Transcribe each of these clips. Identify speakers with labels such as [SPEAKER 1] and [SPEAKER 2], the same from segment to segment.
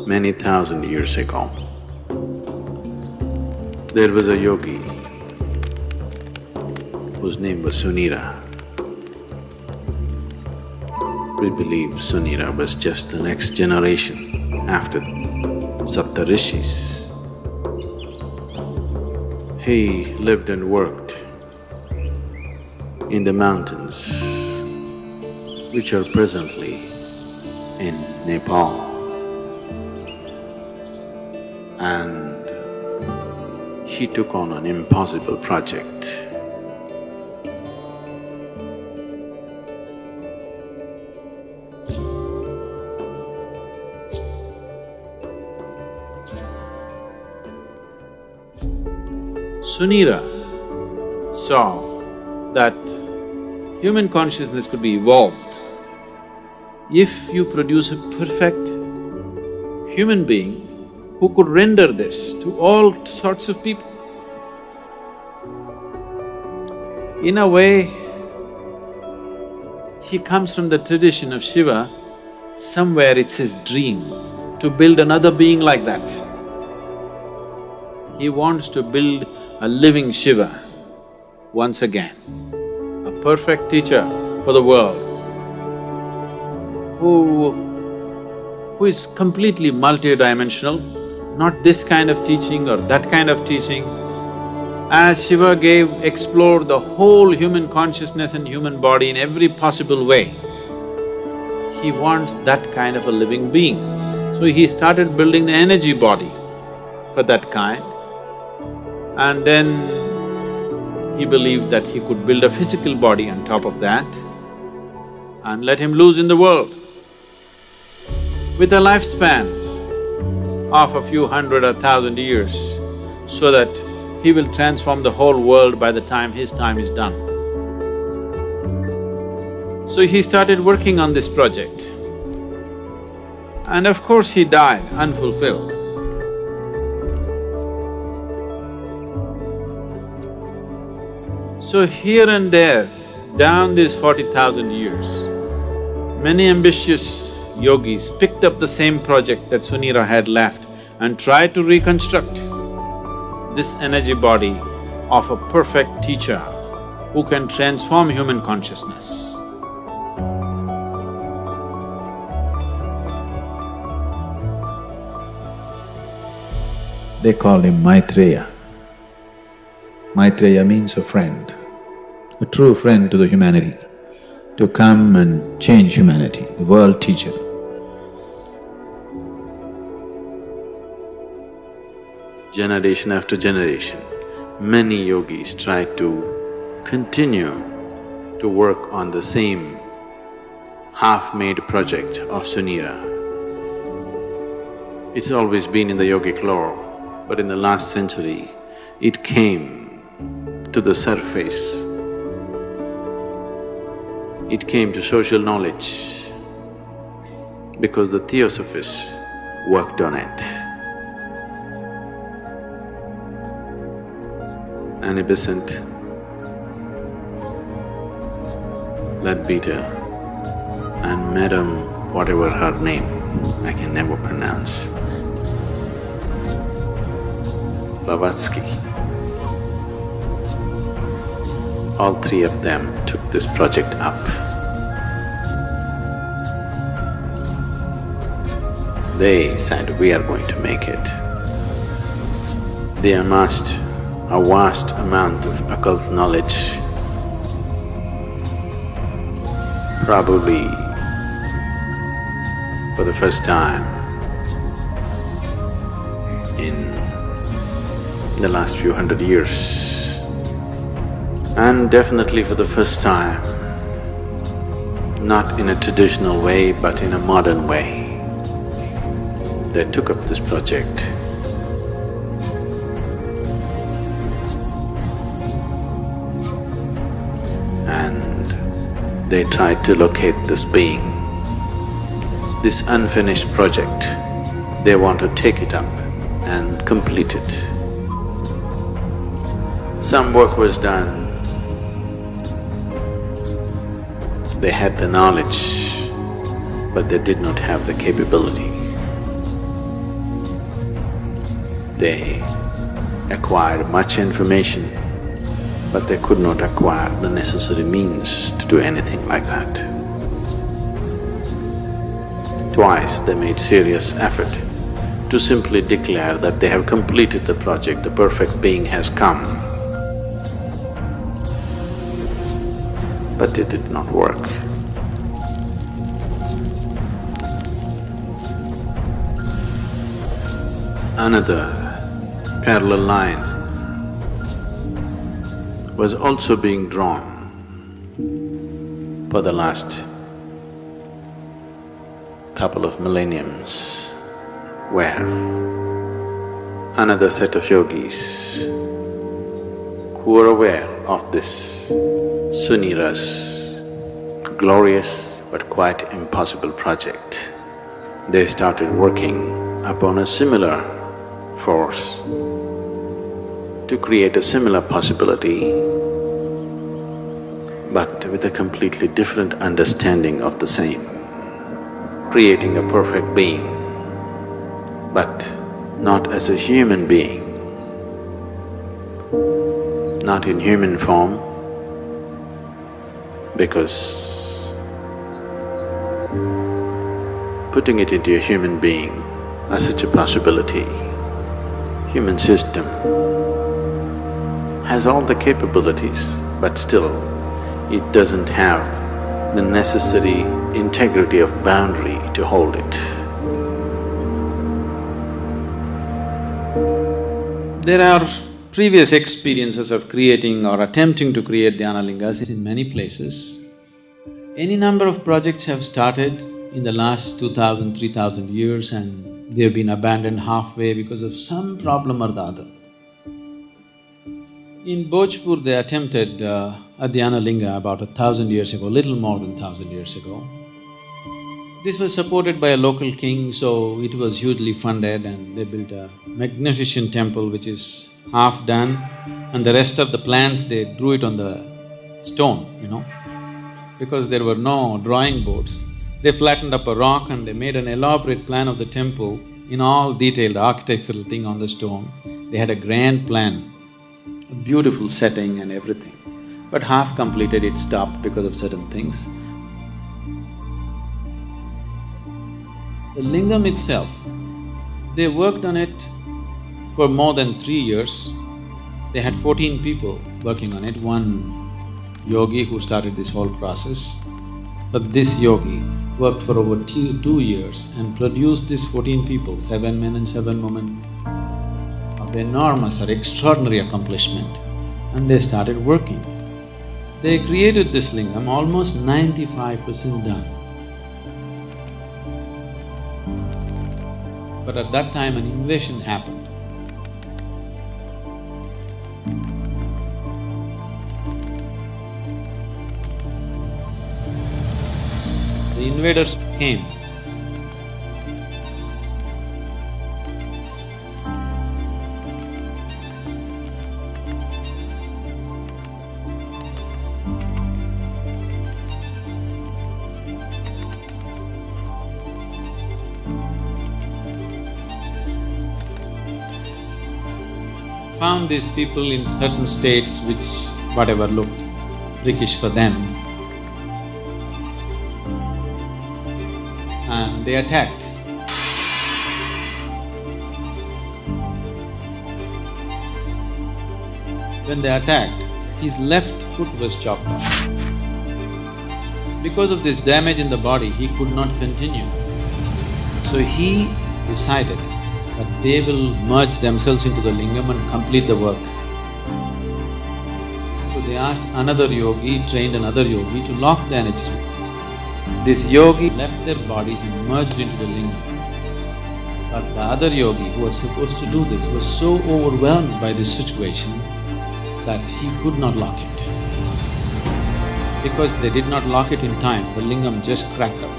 [SPEAKER 1] many thousand years ago, there was a yogi whose name was Sunira. We believe Sunira was just the next generation after Saptarishis. He lived and worked in the mountains which are presently in Nepal. And he took on an impossible project. Sunira saw that human consciousness could be evolved if you produce a perfect human being who could render this to all sorts of people. In a way, he comes from the tradition of Shiva. Somewhere it's his dream to build another being like that. He wants to build a living Shiva once again, a perfect teacher for the world who is completely multidimensional, not this kind of teaching or that kind of teaching. As Shiva explored the whole human consciousness and human body in every possible way, he wants that kind of a living being. So he started building the energy body for that kind. And then he believed that he could build a physical body on top of that and let him loose in the world. With a lifespan of a few hundred or thousand years, so that he will transform the whole world by the time his time is done. So he started working on this project. And of course he died unfulfilled. So here and there, down these 40,000 years, many ambitious yogis picked up the same project that Sunira had left and tried to reconstruct this energy body of a perfect teacher who can transform human consciousness.
[SPEAKER 2] They called him Maitreya. Maitreya means a friend, a true friend to the humanity, to come and change humanity, the world teacher.
[SPEAKER 1] Generation after generation, many yogis tried to continue to work on the same half-made project of Sunira. It's always been in the yogic lore, but in the last century, it came to the surface. It came to social knowledge because the Theosophists worked on it. Annie Besant, Leadbeater, and Madam whatever her name, I can never pronounce, Blavatsky. All three of them took this project up. They said, we are going to make it. They amassed a vast amount of occult knowledge, probably for the first time in the last few hundred years. And definitely for the first time, not in a traditional way but in a modern way, they took up this project. And they tried to locate this being, this unfinished project. They want to take it up and complete it. Some work was done. They had the knowledge, but they did not have the capability. They acquired much information, but they could not acquire the necessary means to do anything like that. Twice they made serious effort to simply declare that they have completed the project, the perfect being has come. But it did not work. Another parallel line was also being drawn for the last couple of millenniums, where another set of yogis who were aware of this sunira's glorious but quite impossible project, they started working upon a similar force to create a similar possibility, but with a completely different understanding of the same, creating a perfect being, but not as a human being, not in human form, because putting it into a human being as such a possibility, human system has all the capabilities, but still it doesn't have the necessary integrity of boundary to hold it. There are previous experiences of creating or attempting to create Dhyanlingas in many places. Any number of projects have started in the last 2000, 3000 years and they've been abandoned halfway because of some problem or the other. In Bhojpur, they attempted a Dhyanlinga about 1,000 years ago, little more than 1,000 years ago. This was supported by a local king, so it was hugely funded and they built a magnificent temple which is half done and the rest of the plans they drew it on the stone, because there were no drawing boards. They flattened up a rock and they made an elaborate plan of the temple in all detail, the architectural thing on the stone. They had a grand plan, a beautiful setting and everything. But half completed, it stopped because of certain things. The lingam itself, they worked on it for more than 3 years. They had 14 people working on it, one yogi who started this whole process. But this yogi worked for over 2 years and produced these 14 people, 7 men and 7 women, of enormous or extraordinary accomplishment, and they started working. They created this lingam almost 95% done. But at that time an invasion happened. The invaders came. Found these people in certain states which whatever looked freakish for them, and they attacked. When they attacked, his left foot was chopped off. Because of this damage in the body, he could not continue. So he decided that they will merge themselves into the lingam and complete the work. So they asked another yogi, trained another yogi to lock the energies. This yogi left their bodies and merged into the lingam. But the other yogi who was supposed to do this was so overwhelmed by this situation that he could not lock it. Because they did not lock it in time, the lingam just cracked up.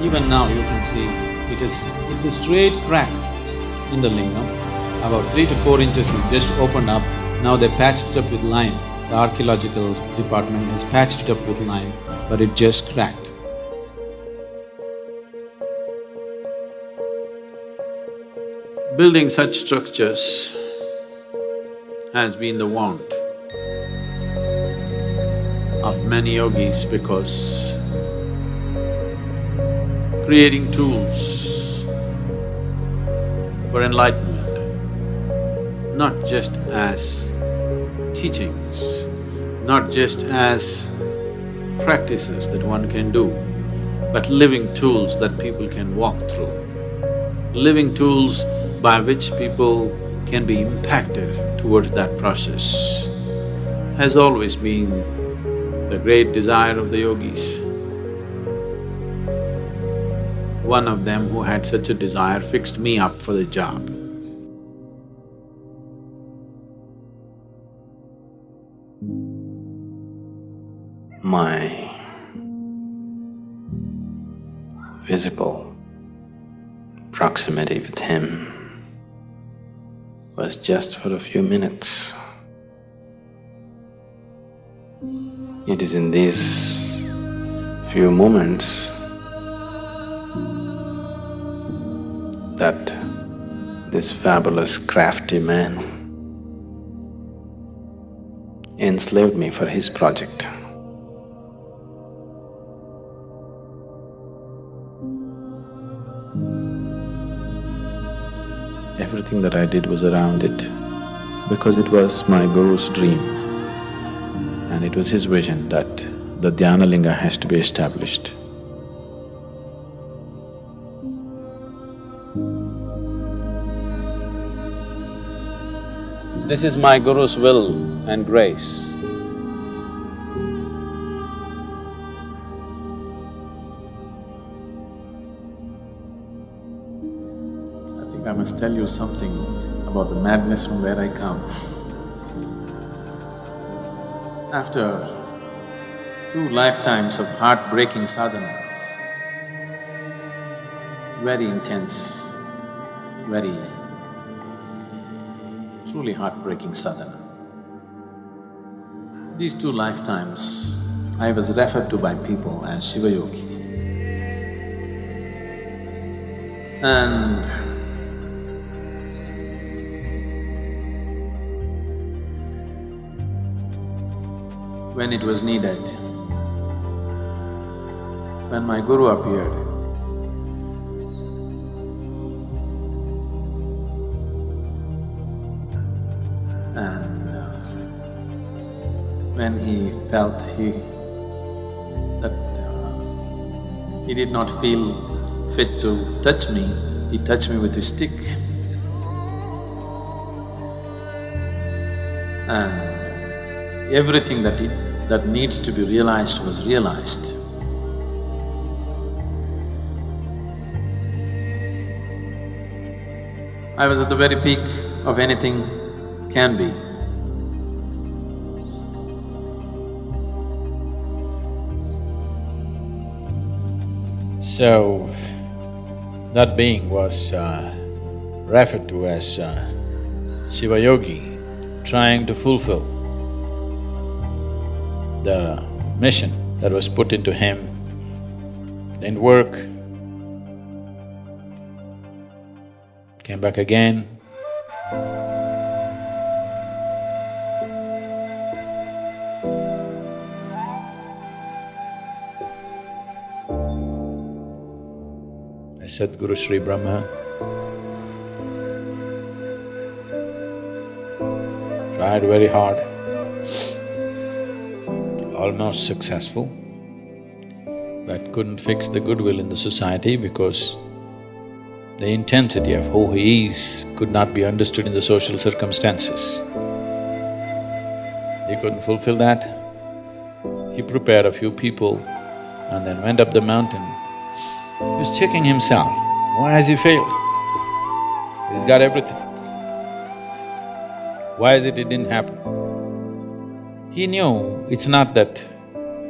[SPEAKER 1] Even now you can see it's a straight crack in the lingam, about 3 to 4 inches is just opened up. Now they patched it up with lime. The archaeological department has patched it up with lime, but it just cracked. Building such structures has been the want of many yogis because creating tools for enlightenment, not just as teachings, not just as practices that one can do, but living tools that people can walk through, living tools by which people can be impacted towards that process, has always been the great desire of the yogis. One of them who had such a desire fixed me up for the job.
[SPEAKER 3] My physical proximity with him was just for a few minutes. It is in these few moments that this fabulous crafty man enslaved me for his project. Everything that I did was around it because it was my Guru's dream and it was his vision that the Dhyanlinga has to be established.
[SPEAKER 1] This is my Guru's will and grace.
[SPEAKER 2] I must tell you something about the madness from where I come. After 2 lifetimes of heartbreaking sadhana, very intense, very truly heartbreaking sadhana. These 2 lifetimes, I was referred to by people as Shiva Yogi. And when it was needed, when my Guru appeared, and when he felt he did not feel fit to touch me, he touched me with his stick. And everything that needs to be realized was realized. I was at the very peak of anything can be.
[SPEAKER 1] So, that being was referred to as Shiva Yogi, trying to fulfill the mission that was put into him. Didn't work, came back again. I said Guru Sri Brahma, tried very hard, almost successful, but couldn't fix the goodwill in the society because the intensity of who he is could not be understood in the social circumstances. He couldn't fulfill that. He prepared a few people and then went up the mountain. He was checking himself, why has he failed? He's got everything. Why is it didn't happen? He knew it's not that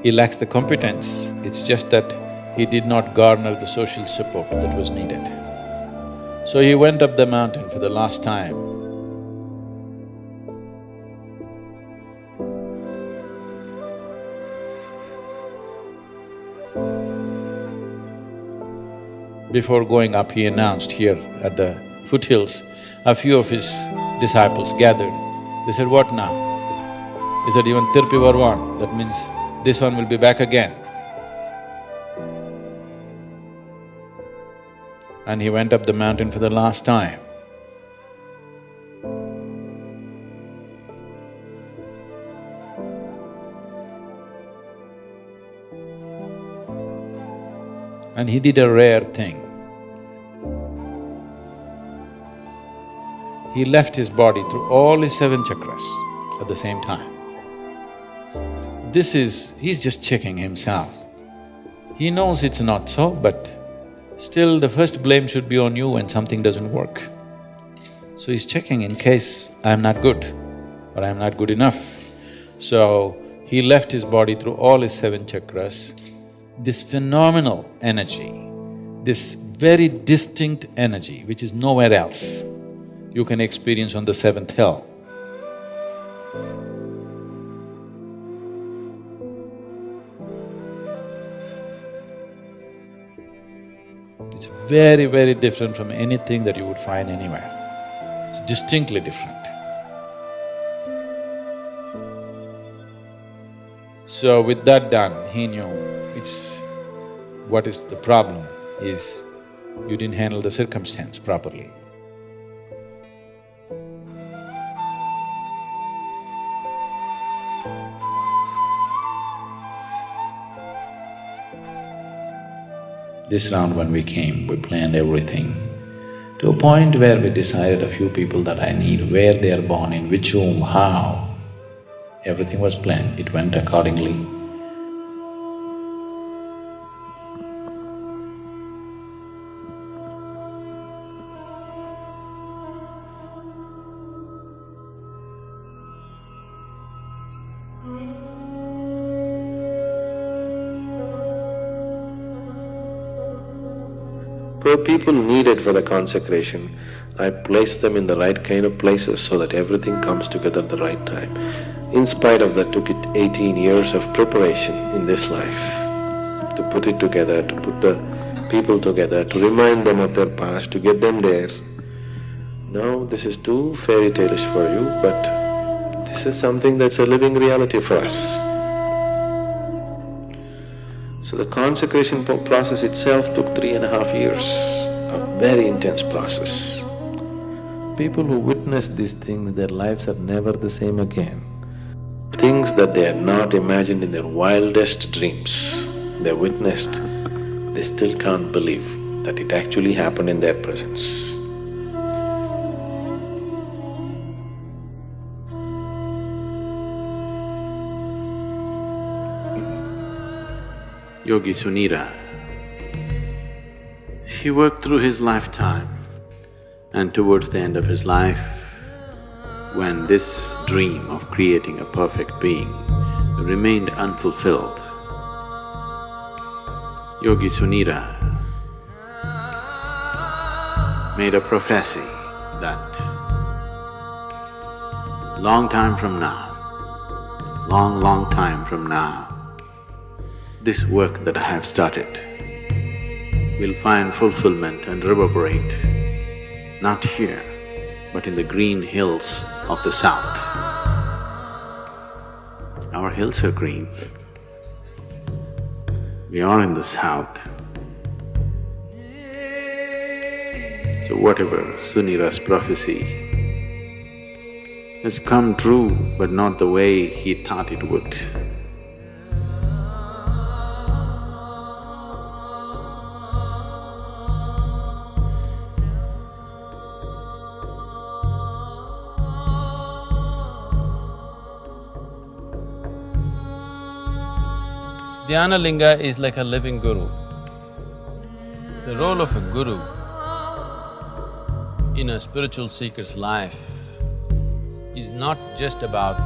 [SPEAKER 1] he lacks the competence, it's just that he did not garner the social support that was needed. So he went up the mountain for the last time. Before going up, he announced here at the foothills
[SPEAKER 4] a few of his disciples gathered. They said, "What now?" He said, "Even Tirpi Varwan, that means this one will be back again." And he went up the mountain for the last time. And he did a rare thing. He left his body through all his 7 chakras at the same time. He's just checking himself. He knows it's not so, but still the first blame should be on you when something doesn't work. So he's checking in case I'm not good or I'm not good enough. So he left his body through all his 7 chakras. This phenomenal energy, this very distinct energy which is nowhere else, you can experience on the 7th hill. It's very, very different from anything that you would find anywhere. It's distinctly different. So with that done, he knew what is the problem is you didn't handle the circumstance properly.
[SPEAKER 3] This round when we came, we planned everything to a point where we decided a few people that I need, where they are born, in which room, how. Everything was planned, it went accordingly. For people needed for the consecration, I placed them in the right kind of places so that everything comes together at the right time. In spite of that, took it 18 years of preparation in this life to put it together, to put the people together, to remind them of their past, to get them there. Now, this is too fairy tale-ish for you, but this is something that's a living reality for us. So the consecration process itself took 3.5 years, a very intense process. People who witness these things, their lives are never the same again. Things that they had not imagined in their wildest dreams, they witnessed, they still can't believe that it actually happened in their presence.
[SPEAKER 1] Yogi Sunira, he worked through his lifetime, and towards the end of his life, when this dream of creating a perfect being remained unfulfilled, Yogi Sunira made a prophecy that long time from now, long time from now, this work that I have started will find fulfillment and reverberate, not here, but in the green hills of the south. Our hills are green. We are in the south. So whatever Sunira's prophecy has come true, but not the way he thought it would.
[SPEAKER 4] Dhyanlinga is like a living guru. The role of a guru in a spiritual seeker's life is not just about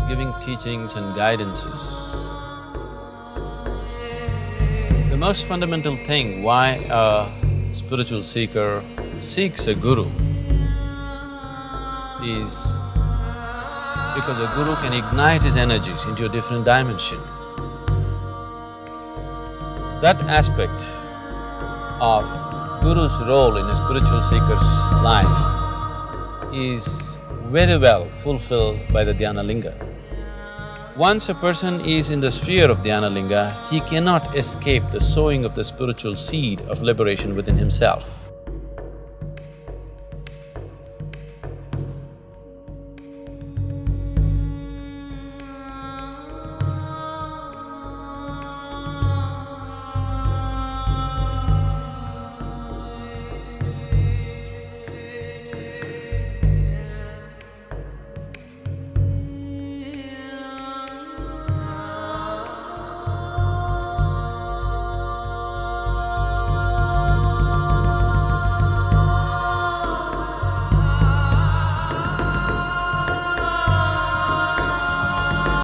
[SPEAKER 4] giving teachings and guidances. The most fundamental thing why a spiritual seeker seeks a guru is because a guru can ignite his energies into a different dimension. That aspect of Guru's role in a spiritual seeker's life
[SPEAKER 1] is very well fulfilled by the Dhyanlinga. Once a person is in the sphere of Dhyanlinga, he cannot escape the sowing of the spiritual seed of liberation within himself.